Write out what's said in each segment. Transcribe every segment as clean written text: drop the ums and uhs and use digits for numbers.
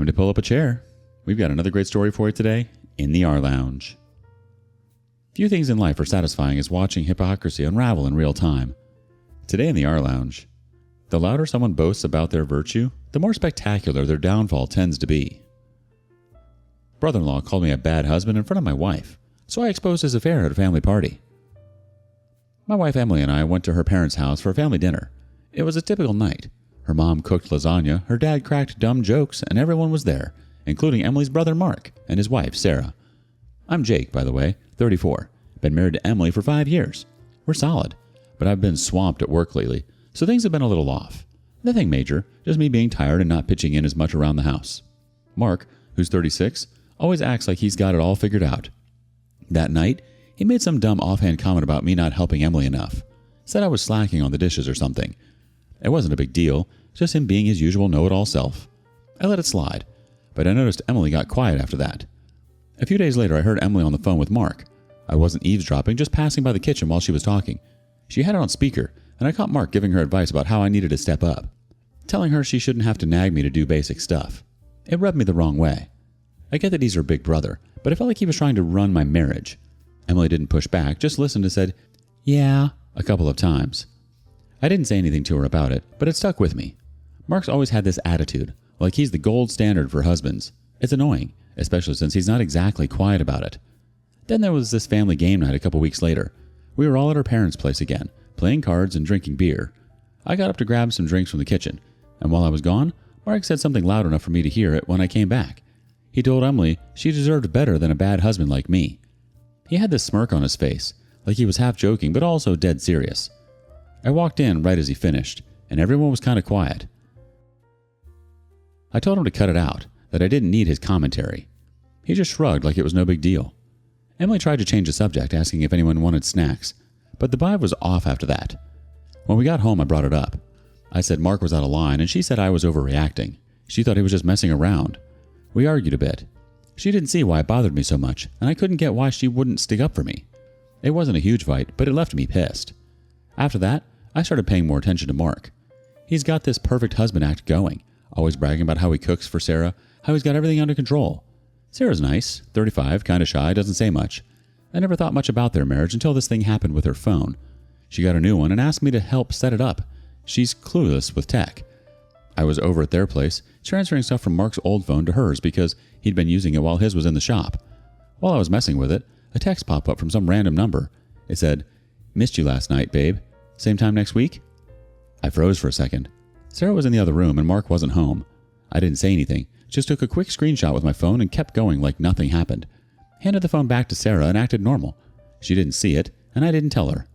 Time to pull up a chair. We've got another great story for you today in the rLounge. Few things in life are satisfying as watching hypocrisy unravel in real time. Today in the rLounge, the louder someone boasts about their virtue, the more spectacular their downfall tends to be. Brother-in-law called me a bad husband in front of my wife, so I exposed his affair at a family party. My wife Emily and I went to her parents' house for a family dinner. It was a typical night. Her mom cooked lasagna, her dad cracked dumb jokes, and everyone was there, including Emily's brother Mark and his wife Sarah. I'm Jake, by the way, 34. Been married to Emily for 5 years. We're solid, but I've been swamped at work lately, so things have been a little off. Nothing major, just me being tired and not pitching in as much around the house. Mark, who's 36, always acts like he's got it all figured out. That night, he made some dumb offhand comment about me not helping Emily enough. Said I was slacking on the dishes or something. It wasn't a big deal, just him being his usual know-it-all self. I let it slide, but I noticed Emily got quiet after that. A few days later, I heard Emily on the phone with Mark. I wasn't eavesdropping, just passing by the kitchen while she was talking. She had it on speaker, and I caught Mark giving her advice about how I needed to step up, telling her she shouldn't have to nag me to do basic stuff. It rubbed me the wrong way. I get that he's her big brother, but I felt like he was trying to run my marriage. Emily didn't push back, just listened and said, "Yeah," a couple of times. I didn't say anything to her about it, but it stuck with me. Mark's always had this attitude, like he's the gold standard for husbands. It's annoying, especially since he's not exactly quiet about it. Then there was this family game night a couple weeks later. We were all at our parents' place again, playing cards and drinking beer. I got up to grab some drinks from the kitchen, and while I was gone, Mark said something loud enough for me to hear it when I came back. He told Emily she deserved better than a bad husband like me. He had this smirk on his face, like he was half joking but also dead serious. I walked in right as he finished, and everyone was kind of quiet. I told him to cut it out, that I didn't need his commentary. He just shrugged like it was no big deal. Emily tried to change the subject, asking if anyone wanted snacks, but the vibe was off after that. When we got home, I brought it up. I said Mark was out of line, and she said I was overreacting. She thought he was just messing around. We argued a bit. She didn't see why it bothered me so much, and I couldn't get why she wouldn't stick up for me. It wasn't a huge fight, but it left me pissed. After that, I started paying more attention to Mark. He's got this perfect husband act going, always bragging about how he cooks for Sarah, how he's got everything under control. Sarah's nice, 35, kind of shy, doesn't say much. I never thought much about their marriage until this thing happened with her phone. She got a new one and asked me to help set it up. She's clueless with tech. I was over at their place, transferring stuff from Mark's old phone to hers because he'd been using it while his was in the shop. While I was messing with it, a text popped up from some random number. It said, "Missed you last night, babe. Same time next week?" I froze for a second. Sarah was in the other room and Mark wasn't home. I didn't say anything, just took a quick screenshot with my phone and kept going like nothing happened. Handed the phone back to Sarah and acted normal. She didn't see it, and I didn't tell her.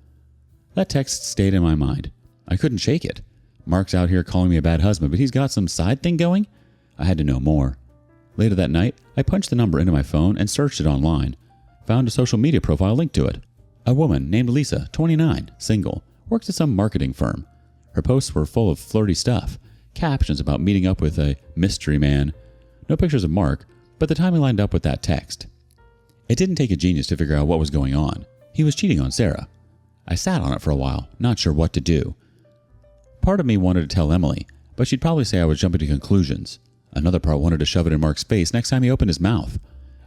That text stayed in my mind. I couldn't shake it. Mark's out here calling me a bad husband, but he's got some side thing going? I had to know more. Later that night, I punched the number into my phone and searched it online. Found a social media profile linked to it. A woman named Lisa, 29, single, works at some marketing firm. Her posts were full of flirty stuff, captions about meeting up with a mystery man. No pictures of Mark, but the timing lined up with that text. It didn't take a genius to figure out what was going on. He was cheating on Sarah. I sat on it for a while, not sure what to do. Part of me wanted to tell Emily, but she'd probably say I was jumping to conclusions. Another part wanted to shove it in Mark's face next time he opened his mouth.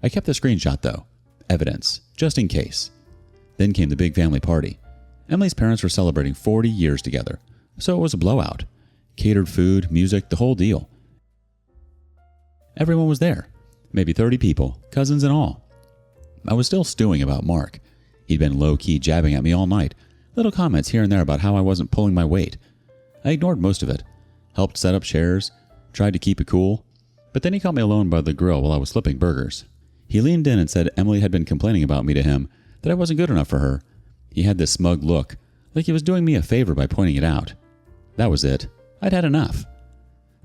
I kept the screenshot though. Evidence, just in case. Then came the big family party. Emily's parents were celebrating 40 years together, so it was a blowout. Catered food, music, the whole deal. Everyone was there. Maybe 30 people, cousins and all. I was still stewing about Mark. He'd been low-key jabbing at me all night, little comments here and there about how I wasn't pulling my weight. I ignored most of it, helped set up chairs, tried to keep it cool, but then he caught me alone by the grill while I was flipping burgers. He leaned in and said Emily had been complaining about me to him, that I wasn't good enough for her. He had this smug look, like he was doing me a favor by pointing it out. That was it. I'd had enough.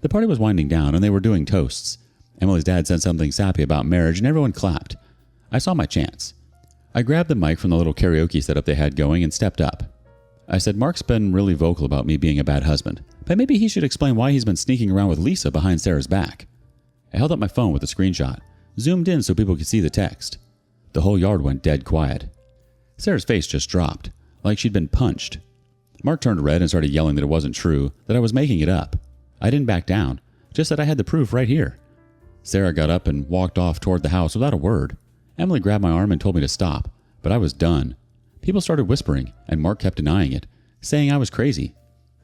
The party was winding down and they were doing toasts. Emily's dad said something sappy about marriage and everyone clapped. I saw my chance. I grabbed the mic from the little karaoke setup they had going and stepped up. I said Mark's been really vocal about me being a bad husband, but maybe he should explain why he's been sneaking around with Lisa behind Sarah's back. I held up my phone with a screenshot, zoomed in so people could see the text. The whole yard went dead quiet. Sarah's face just dropped, like she'd been punched. Mark turned red and started yelling that it wasn't true, that I was making it up. I didn't back down, just that I had the proof right here. Sarah got up and walked off toward the house without a word. Emily grabbed my arm and told me to stop, but I was done. People started whispering, and Mark kept denying it, saying I was crazy.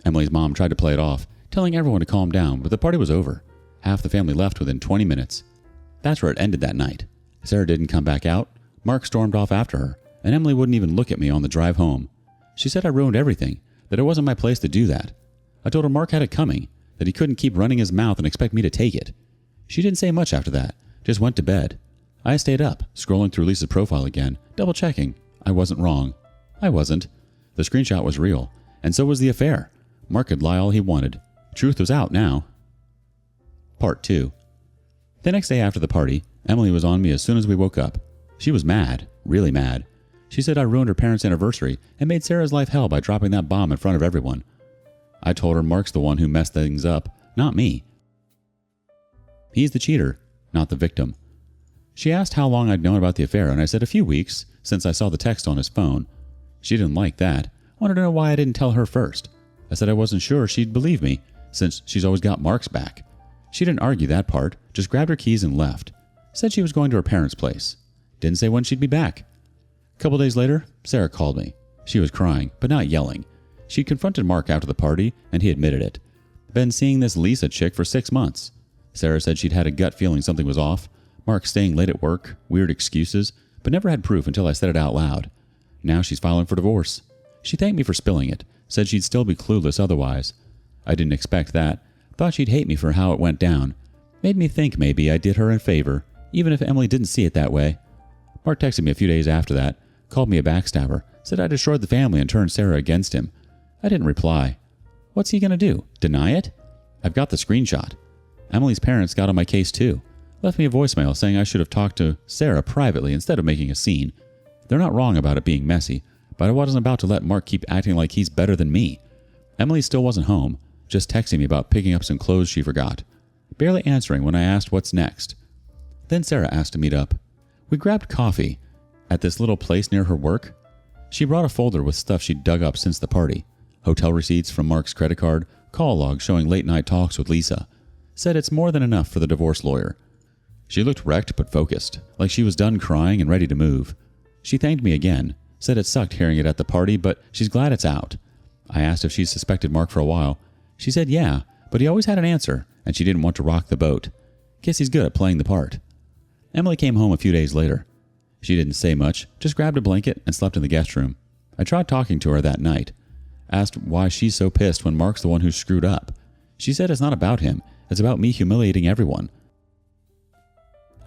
Emily's mom tried to play it off, telling everyone to calm down, but the party was over. Half the family left within 20 minutes. That's where it ended that night. Sarah didn't come back out. Mark stormed off after her, and Emily wouldn't even look at me on the drive home. She said I ruined everything, that it wasn't my place to do that. I told her Mark had it coming, that he couldn't keep running his mouth and expect me to take it. She didn't say much after that, just went to bed. I stayed up, scrolling through Lisa's profile again, double-checking. I wasn't wrong. I wasn't. The screenshot was real, and so was the affair. Mark could lie all he wanted. Truth was out now. Part 2. The next day after the party, Emily was on me as soon as we woke up. She was mad, really mad. She said I ruined her parents' anniversary and made Sarah's life hell by dropping that bomb in front of everyone. I told her Mark's the one who messed things up, not me. He's the cheater, not the victim. She asked how long I'd known about the affair, and I said a few weeks, since I saw the text on his phone. She didn't like that, wanted to know why I didn't tell her first. I said I wasn't sure she'd believe me, since she's always got Mark's back. She didn't argue that part, just grabbed her keys and left. Said she was going to her parents' place. Didn't say when she'd be back. A couple days later, Sarah called me. She was crying, but not yelling. She'd confronted Mark after the party, and he admitted it. Been seeing this Lisa chick for 6 months. Sarah said she'd had a gut feeling something was off. Mark staying late at work, weird excuses, but never had proof until I said it out loud. Now she's filing for divorce. She thanked me for spilling it, said she'd still be clueless otherwise. I didn't expect that, thought she'd hate me for how it went down. Made me think maybe I did her a favor, even if Emily didn't see it that way. Mark texted me a few days after that, called me a backstabber, said I destroyed the family and turned Sarah against him. I didn't reply. What's he gonna do? Deny it? I've got the screenshot. Emily's parents got on my case too. Left me a voicemail saying I should have talked to Sarah privately instead of making a scene. They're not wrong about it being messy, but I wasn't about to let Mark keep acting like he's better than me. Emily still wasn't home, just texting me about picking up some clothes she forgot. Barely answering when I asked what's next. Then Sarah asked to meet up. We grabbed coffee at this little place near her work. She brought a folder with stuff she'd dug up since the party. Hotel receipts from Mark's credit card, call log showing late-night talks with Lisa. Said it's more than enough for the divorce lawyer. She looked wrecked but focused, like she was done crying and ready to move. She thanked me again, said it sucked hearing it at the party, but she's glad it's out. I asked if she suspected Mark for a while. She said yeah, but he always had an answer, and she didn't want to rock the boat. Guess he's good at playing the part. Emily came home a few days later. She didn't say much, just grabbed a blanket and slept in the guest room. I tried talking to her that night. Asked why she's so pissed when Mark's the one who screwed up. She said it's not about him, it's about me humiliating everyone.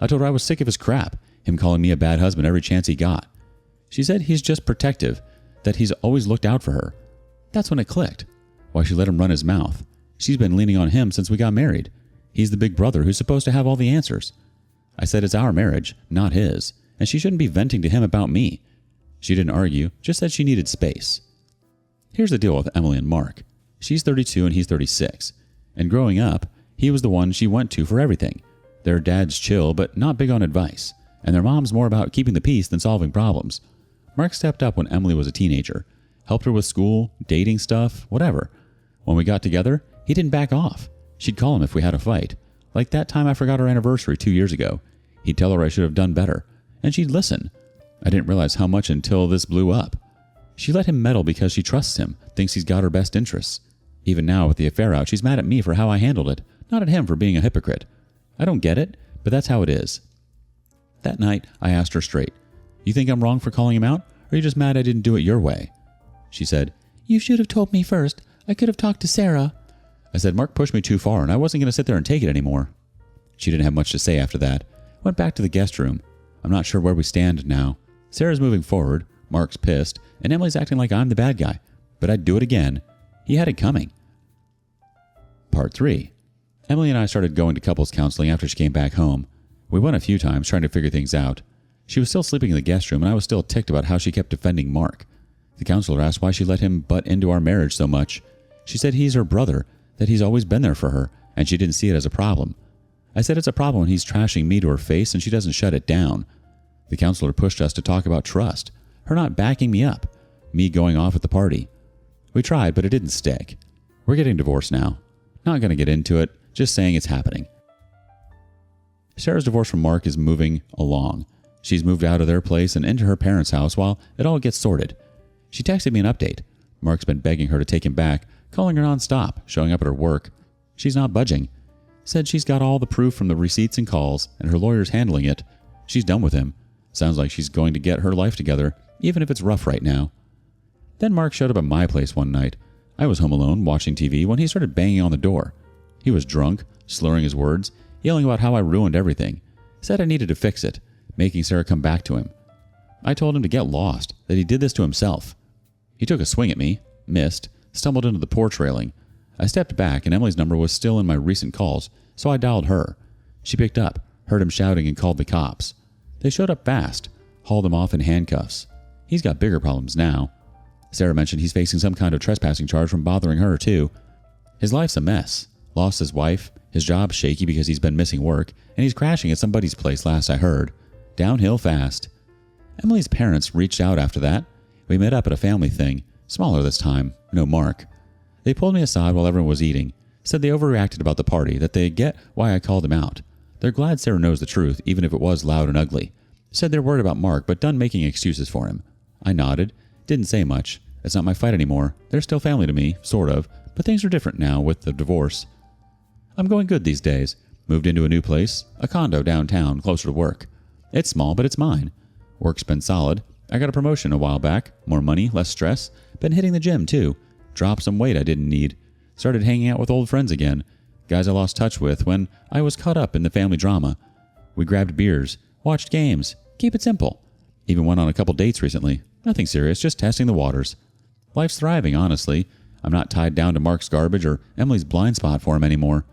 I told her I was sick of his crap, him calling me a bad husband every chance he got. She said he's just protective, that he's always looked out for her. That's when it clicked. Why she let him run his mouth. She's been leaning on him since we got married. He's the big brother who's supposed to have all the answers. I said it's our marriage, not his, and she shouldn't be venting to him about me. She didn't argue, just said she needed space. Here's the deal with Emily and Mark. She's 32 and he's 36. And growing up, he was the one she went to for everything. Their dad's chill, but not big on advice. And their mom's more about keeping the peace than solving problems. Mark stepped up when Emily was a teenager. Helped her with school, dating stuff, whatever. When we got together, he didn't back off. She'd call him if we had a fight. Like that time I forgot our anniversary 2 years ago. He'd tell her I should have done better. And she'd listen. I didn't realize how much until this blew up. She let him meddle because she trusts him, thinks he's got her best interests. Even now with the affair out, she's mad at me for how I handled it, not at him for being a hypocrite. I don't get it, but that's how it is. That night, I asked her straight, "You think I'm wrong for calling him out, or are you just mad I didn't do it your way?" She said, "You should have told me first. I could have talked to Sarah." I said Mark pushed me too far and I wasn't going to sit there and take it anymore. She didn't have much to say after that. Went back to the guest room. I'm not sure where we stand now. Sarah's moving forward, Mark's pissed, and Emily's acting like I'm the bad guy. But I'd do it again. He had it coming. Part 3. Emily and I started going to couples counseling after she came back home. We went a few times trying to figure things out. She was still sleeping in the guest room and I was still ticked about how she kept defending Mark. The counselor asked why she let him butt into our marriage so much. She said he's her brother, that he's always been there for her, and she didn't see it as a problem. I said it's a problem when he's trashing me to her face and she doesn't shut it down. The counselor pushed us to talk about trust, her not backing me up, me going off at the party. We tried, but it didn't stick. We're getting divorced now. Not going to get into it, just saying it's happening. Sarah's divorce from Mark is moving along. She's moved out of their place and into her parents' house while it all gets sorted. She texted me an update. Mark's been begging her to take him back, calling her nonstop, showing up at her work. She's not budging. Said she's got all the proof from the receipts and calls, and her lawyer's handling it. She's done with him. Sounds like she's going to get her life together, even if it's rough right now. Then Mark showed up at my place one night. I was home alone, watching TV, when he started banging on the door. He was drunk, slurring his words, yelling about how I ruined everything. Said I needed to fix it, making Sarah come back to him. I told him to get lost, that he did this to himself. He took a swing at me, missed, stumbled into the porch railing. I stepped back, and Emily's number was still in my recent calls, so I dialed her. She picked up, heard him shouting, and called the cops. They showed up fast, hauled him off in handcuffs. He's got bigger problems now. Sarah mentioned he's facing some kind of trespassing charge from bothering her, too. His life's a mess. Lost his wife, his job's shaky because he's been missing work, and he's crashing at somebody's place last I heard. Downhill fast. Emily's parents reached out after that. We met up at a family thing, smaller this time, no Mark. They pulled me aside while everyone was eating, said they overreacted about the party, that they get why I called him out. They're glad Sarah knows the truth, even if it was loud and ugly. Said they're worried about Mark, but done making excuses for him. I nodded, didn't say much. It's not my fight anymore. They're still family to me, sort of, but things are different now with the divorce. I'm going good these days. Moved into a new place, a condo downtown, closer to work. It's small, but it's mine. Work's been solid. I got a promotion a while back. More money, less stress. Been hitting the gym, too. Dropped some weight I didn't need. Started hanging out with old friends again. Guys I lost touch with when I was caught up in the family drama. We grabbed beers, watched games. Keep it simple. Even went on a couple dates recently. Nothing serious, just testing the waters. Life's thriving, honestly. I'm not tied down to Mark's garbage or Emily's blind spot for him anymore.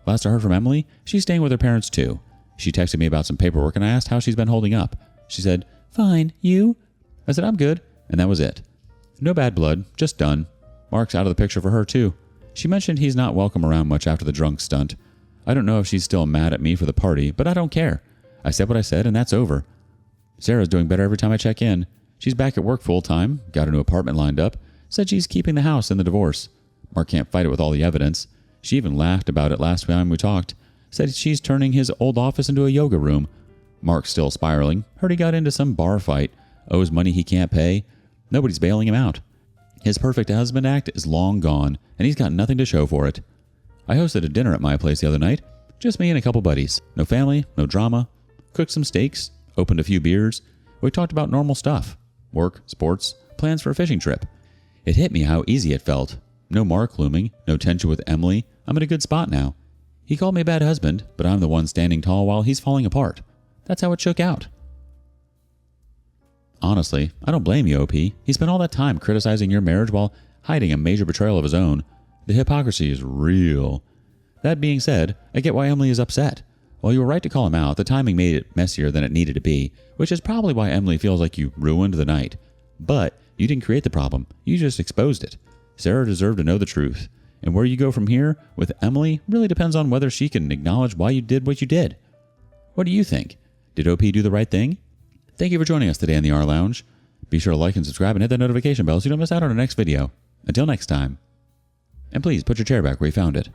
Last I heard from Emily, she's staying with her parents, too. She texted me about some paperwork and I asked how she's been holding up. She said, "Fine, you?" I said, "I'm good," and that was it. No bad blood, just done. Mark's out of the picture for her, too. She mentioned he's not welcome around much after the drunk stunt. I don't know if she's still mad at me for the party, but I don't care. I said what I said, and that's over. Sarah's doing better every time I check in. She's back at work full-time, got a new apartment lined up, said she's keeping the house in the divorce. Mark can't fight it with all the evidence. She even laughed about it last time we talked. Said she's turning his old office into a yoga room. Mark's still spiraling. Heard he got into some bar fight. Owes money he can't pay. Nobody's bailing him out. His perfect husband act is long gone, and he's got nothing to show for it. I hosted a dinner at my place the other night. Just me and a couple buddies. No family, no drama. Cooked some steaks, opened a few beers. We talked about normal stuff. Work, sports, plans for a fishing trip. It hit me how easy it felt. No Mark looming, no tension with Emily. I'm in a good spot now. He called me a bad husband, but I'm the one standing tall while he's falling apart. That's how it shook out. Honestly, I don't blame you, OP. He spent all that time criticizing your marriage while hiding a major betrayal of his own. The hypocrisy is real. That being said, I get why Emily is upset. While you were right to call him out, the timing made it messier than it needed to be, which is probably why Emily feels like you ruined the night. But you didn't create the problem, you just exposed it. Sarah deserved to know the truth. And where you go from here with Emily really depends on whether she can acknowledge why you did what you did. What do you think? Did OP do the right thing? Thank you for joining us today in the rLounge. Be sure to like and subscribe and hit that notification bell so you don't miss out on our next video. Until next time. And please put your chair back where you found it.